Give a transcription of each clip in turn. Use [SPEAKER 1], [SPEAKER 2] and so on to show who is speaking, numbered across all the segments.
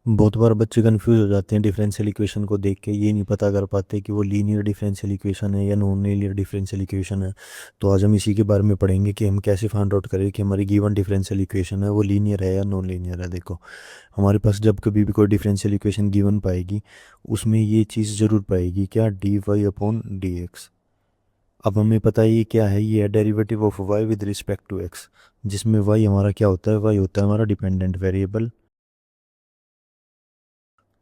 [SPEAKER 1] बहुत बार बच्चे कंफ्यूज हो जाते हैं डिफरेंशियल इक्वेशन को देख के, ये नहीं पता कर पाते कि वो लीनियर डिफरेंशियल इक्वेशन है या नॉन लीनियर डिफरेंशियल इक्वेशन है। तो आज हम इसी के बारे में पढ़ेंगे कि हम कैसे फाइंड आउट करें कि हमारी गिवन डिफरेंशियल इक्वेशन है वो लीनियर है या नॉन लीनियर है। देखो, हमारे पास जब कभी भी कोई डिफरेंशियल इक्वेशन गिवन पाएगी, उसमें ये चीज़ ज़रूर पाएगी, क्या, d y upon d x. अब हमें पता है ये क्या है, ये है derivative of y with respect to x, जिसमें वाई हमारा क्या होता है, वाई होता है हमारा डिपेंडेंट वेरिएबल,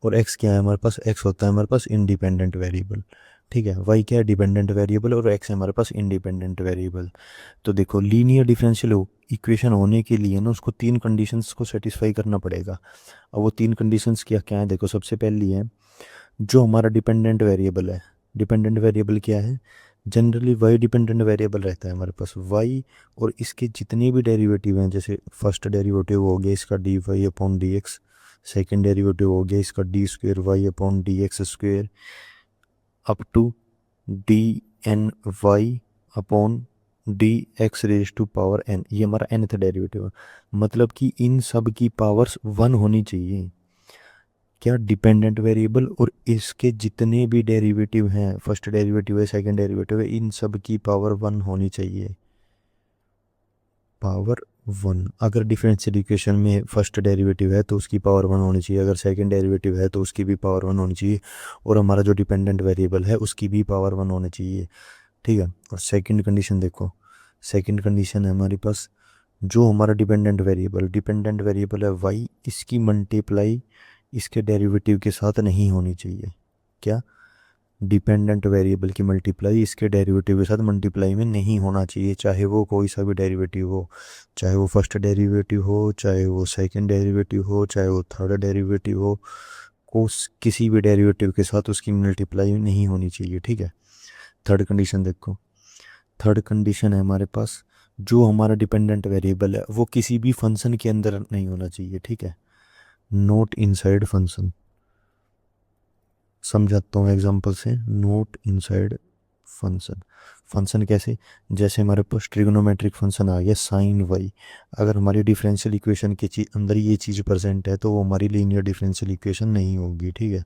[SPEAKER 1] और एक्स क्या है हमारे पास, एक्स होता है हमारे पास इंडिपेंडेंट वेरिएबल। ठीक है, वाई क्या है, डिपेंडेंट वेरिएबल, और एक्स है हमारे पास इंडिपेंडेंट वेरिएबल। तो देखो, लीनियर डिफरेंशियल इक्वेशन होने के लिए ना उसको तीन कंडीशंस को सेटिस्फाई करना पड़ेगा। अब वो तीन कंडीशंस क्या क्या है, देखो, सबसे पहली है जो हमारा डिपेंडेंट वेरिएबल है। डिपेंडेंट वेरिएबल क्या है, जनरली वाई डिपेंडेंट वेरिएबल रहता है हमारे पास, वाई और इसके जितने भी डेरिवेटिव हैं, जैसे फर्स्ट डेरिवेटिव हो गया इसका d y upon d x, second derivative हो गया इसका d square y upon d x square, up to d n y upon d x raise to power n, ये हमारा nth डेरिवेटिव है। मतलब कि इन सब की पावर्स वन होनी चाहिए, क्या, डिपेंडेंट वेरिएबल और इसके जितने भी डेरिवेटिव हैं, फर्स्ट डेरिवेटिव है सेकंड डेरिवेटिव है, इन सब की पावर वन होनी चाहिए, पावर वन। अगर डिफरेंशियल इक्वेशन में फर्स्ट डेरिवेटिव है तो उसकी पावर वन होनी चाहिए, अगर सेकंड डेरिवेटिव है तो उसकी भी पावर वन होनी चाहिए, और हमारा जो डिपेंडेंट वेरिएबल है उसकी भी पावर वन होनी चाहिए। ठीक है, और सेकंड कंडीशन देखो, सेकंड कंडीशन है हमारे पास, जो हमारा डिपेंडेंट वेरिएबल है वाई, इसकी मल्टीप्लाई इसके डेरिवेटिव के साथ नहीं होनी चाहिए। क्या, डिपेंडेंट वेरिएबल की मल्टीप्लाई इसके डेरिवेटिव के साथ मल्टीप्लाई में नहीं होना चाहिए, चाहे वो कोई सा भी डेरिवेटिव हो, चाहे वो फर्स्ट डेरिवेटिव हो, चाहे वो सेकंड डेरिवेटिव हो, चाहे वो थर्ड डेरिवेटिव हो, को किसी भी डेरिवेटिव के साथ उसकी मल्टीप्लाई नहीं होनी चाहिए। ठीक है, थर्ड कंडीशन देखो, थर्ड कंडीशन है हमारे पास, जो हमारा डिपेंडेंट वेरिएबल है वो किसी भी फंक्शन के अंदर नहीं होना चाहिए। ठीक है, नोट इनसाइड फंक्शन। समझाता हूँ एग्जांपल से, नोट इनसाइड फंक्शन। फंक्शन कैसे, जैसे हमारे पास ट्रिग्नोमेट्रिक फंक्शन आ गया साइन वाई, अगर हमारी डिफरेंशियल इक्वेशन के अंदर ये चीज़ प्रेजेंट है तो वो हमारी लीनियर डिफरेंशियल इक्वेशन नहीं होगी। ठीक है,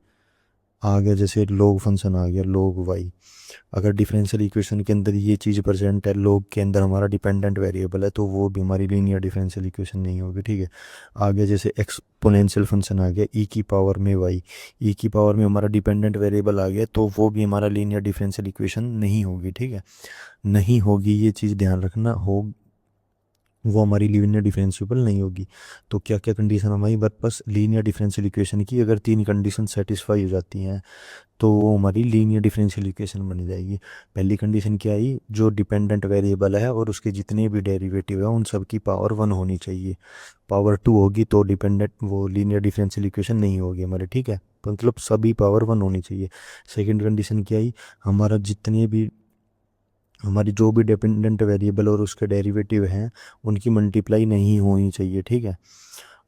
[SPEAKER 1] आ गया जैसे log फंक्शन आ गया log वाई, अगर डिफरेंशियल इक्वेशन के अंदर ये चीज़ प्रेजेंट है, log के अंदर हमारा डिपेंडेंट वेरिएबल है, तो वो भी हमारी लीनियर डिफरेंशियल इक्वेशन नहीं होगी। ठीक है, आ गया जैसे एक्सपोनेंशियल फंक्शन आ गया ई की पावर में वाई, ई की पावर में हमारा डिपेंडेंट वेरिएबल आ गया, तो वो भी हमारा लीनियर डिफरेंशियल इक्वेशन नहीं होगी। ठीक है, नहीं होगी, ये चीज़ ध्यान रखना, हो वो हमारी लीनियर डिफरेंशियल नहीं होगी। तो क्या क्या कंडीशन हमारी बस लीनियर डिफरेंशियल इक्वेशन की, अगर तीन कंडीशन सेटिस्फाई हो जाती हैं तो वो हमारी लीनियर डिफरेंशियल इक्वेशन बन जाएगी। पहली कंडीशन क्या आई, जो डिपेंडेंट वेरिएबल है और उसके जितने भी डेरिवेटिव है उन सब की पावर वन होनी चाहिए, पावर टू होगी तो डिपेंडेंट वो लीनियर डिफरेंशियल इक्वेशन नहीं होगी हमारे। ठीक है, तो मतलब सभी पावर वन होनी चाहिए। सेकंड कंडीशन क्या आई, हमारा जितने भी हमारी जो भी डिपेंडेंट वेरिएबल और उसके डेरिवेटिव हैं उनकी मल्टीप्लाई नहीं होनी चाहिए। ठीक है,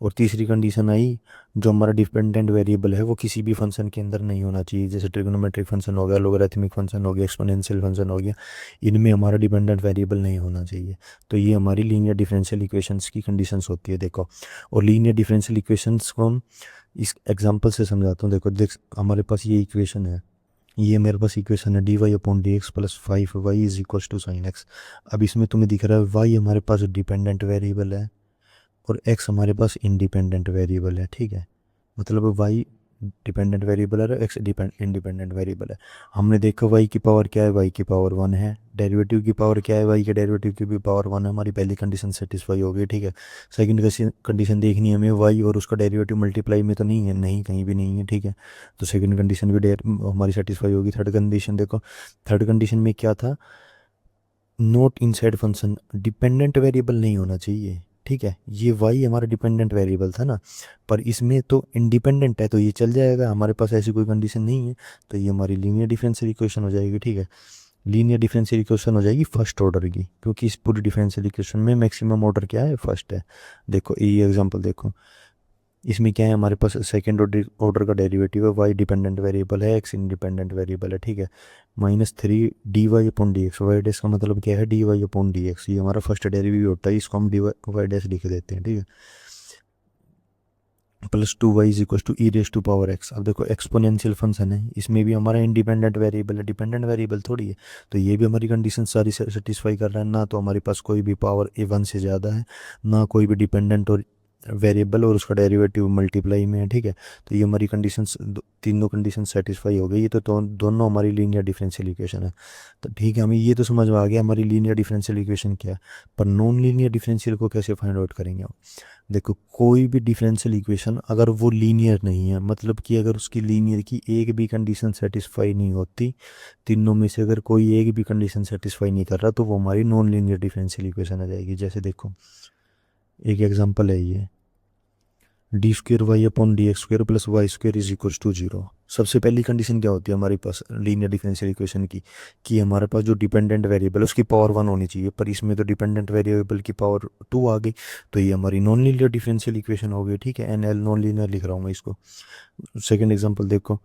[SPEAKER 1] और तीसरी कंडीशन आई, जो हमारा डिपेंडेंट वेरिएबल है वो किसी भी फंक्शन के अंदर नहीं होना चाहिए, जैसे ट्रिग्नोमेट्रिक फंक्शन हो गया, लोगरिथमिक फंक्शन हो गया, एक्सपोनेंशियल फंक्शन हो गया, इनमें हमारा डिपेंडेंट वेरिएबल नहीं होना चाहिए। तो ये हमारी लीनियर डिफरेंशियल इक्वेशंस की कंडीशंस होती है। देखो, और लीनियर डिफरेंशियल इक्वेशंस को हम इस एग्जांपल से समझाता हूँ। देखो देख, हमारे पास ये इक्वेशन है, ये मेरे पास इक्वेशन है d y upon d x plus 5 y is equals to sine x. अब इसमें तुम्हें दिख रहा है वाई हमारे पास डिपेंडेंट वेरिएबल है और एक्स हमारे पास इंडिपेंडेंट वेरिएबल है। ठीक है, मतलब वाई डिपेंडेंट वेरिएबल है और एक्स इंडिपेंडेंट वेरिएबल है। हमने देखा वाई की पावर क्या है, वाई की पावर वन है, डेरिवेटिव की पावर क्या है, वाई के डेरिवेटिव की भी पावर वन है, हमारी पहली कंडीशन सेटिस्फाई हो गई। ठीक है, सेकंड कंडीशन देखनी है हमें, वाई और उसका डेरिवेटिव मल्टीप्लाई में तो नहीं है, नहीं कहीं भी नहीं है। ठीक है, तो सेकंड कंडीशन भी हमारी सेटिस्फाई होगी। थर्ड कंडीशन देखो, थर्ड कंडीशन में क्या था, note inside function, dependent variable नहीं होना चाहिए। ठीक है, ये वाई हमारा डिपेंडेंट वेरिएबल था ना, पर इसमें तो इंडिपेंडेंट है तो ये चल जाएगा, हमारे पास ऐसी कोई कंडीशन नहीं है, तो ये हमारी लीनियर डिफरेंशियल इक्वेशन हो जाएगी। ठीक है, लीनियर डिफरेंशियल इक्वेशन हो जाएगी फर्स्ट ऑर्डर की, क्योंकि इस पूरी डिफरेंशियल इक्वेशन में मैक्सिमम ऑर्डर क्या है, फर्स्ट है। देखो ये एग्जांपल देखो, इसमें क्या है, हमारे पास सेकेंड ऑर्डर का डेरिवेटिव है, वाई डिपेंडेंट वेरिएबल है, एक्स इंडिपेंडेंट वेरिएबल है। ठीक है, -3 d y upon d x, y dash का मतलब क्या है, d y upon d x, ये हमारा फर्स्ट डेरिवेटिव होता है, इसको हम डी वाई डैश लिख देते हैं। ठीक है, plus 2y is equal to e raise to power x. अब देखो एक्सपोनेंशियल फंक्शन है, इसमें भी हमारा इंडिपेंडेंट वेरिएबल है, डिपेंडेंट वेरिएबल थोड़ी है। तो ये भी हमारी कंडीशन सारी सेटिस्फाई कर रहा है, ना तो हमारे पास कोई भी पावर ए वन से ज़्यादा है, ना कोई भी डिपेंडेंट और वेरिएबल और उसका डेरिवेटिव मल्टीप्लाई में है, ठीक है। तो ये हमारी कंडीशंस तीनों कंडीशन सेटिस्फाई हो गई। ये तो दोनों हमारी लीनियर डिफरेंशियल इक्वेशन है। तो ठीक है, हमें ये तो समझ में आ गया हमारी लीनियर डिफरेंशियल इक्वेशन क्या है। पर नॉन लीनियर डिफरेंशियल को कैसे फाइंड आउट करेंगे हम? देखो कोई भी डिफरेंशियल इक्वेशन अगर वो लीनियर नहीं है, मतलब कि अगर उसकी लीनियर की एक भी कंडीशन सेटिस्फाई नहीं होती, तीनों में से अगर कोई एक भी कंडीशन सेटिस्फाई नहीं कर रहा, तो वो हमारी नॉन लीनियर डिफरेंशियल इक्वेशन आ जाएगी। जैसे देखो एक एग्जांपल है ये, d square y upon d x square plus y square is equal to zero. सबसे पहली कंडीशन क्या होती है हमारे पास लीनियर डिफरेंशियल इक्वेशन की, कि हमारे पास जो डिपेंडेंट वेरिएबल है उसकी पावर वन होनी चाहिए, पर इसमें तो डिपेंडेंट वेरिएबल की पावर टू आ गई, तो ये हमारी नॉन लीनियर डिफरेंशियल इक्वेशन हो गई, ठीक है। एन एल नॉन लीनियर लिख रहा हूँ मैं इसको। सेकेंड एग्जाम्पल देखो,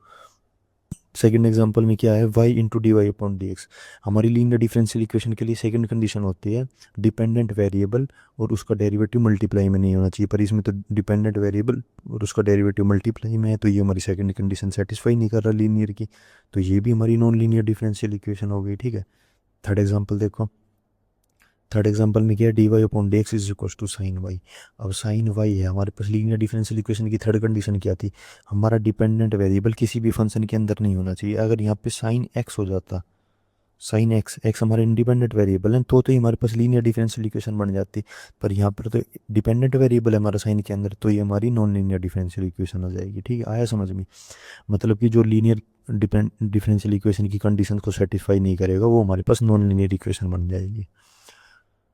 [SPEAKER 1] सेकेंड एग्जांपल में क्या है, y into d y upon d x. हमारी लीनियर डिफरेंशियल इक्वेशन के लिए सेकंड कंडीशन होती है डिपेंडेंट वेरिएबल और उसका डेरिवेटिव मल्टीप्लाई में नहीं होना चाहिए, पर इसमें तो डिपेंडेंट वेरिएबल और उसका डेरिवेटिव मल्टीप्लाई में है, तो ये हमारी सेकंड कंडीशन सेटिस्फाई नहीं कर रहा लीनियर की, तो ये भी हमारी नॉन लीनियर डिफरेंशियल इक्वेशन हो गई, ठीक है। थर्ड एग्जाम्पल देखो, थर्ड एग्जांपल में क्या है, d y upon d x is equal to sine y. अब साइन वाई है हमारे पास, लीनियर डिफरेंशियल इक्वेशन की थर्ड कंडीशन क्या थी, हमारा डिपेंडेंट वेरिएबल किसी भी फंक्शन के अंदर नहीं होना चाहिए। अगर यहाँ पे साइन एक्स हो जाता, साइन एक्स, एक्स हमारे इंडिपेंडेंट वेरिएबल है, तो ही हमारे पास लीनियर डिफरेंशियल इक्वेशन बन जाती, पर यहाँ पर तो डिपेंडेंट वेरिएबल है हमारा साइन के अंदर, तो ये हमारी नॉन लीनियर डिफरेंशियल इक्वेशन हो जाएगी, ठीक है। आया समझ में? मतलब कि जो लीनियर डिफरेंशियल इक्वेशन की कंडीशन को सेटिस्फाई नहीं करेगा वो हमारे पास नॉन लीनियर इक्वेशन बन जाएगी।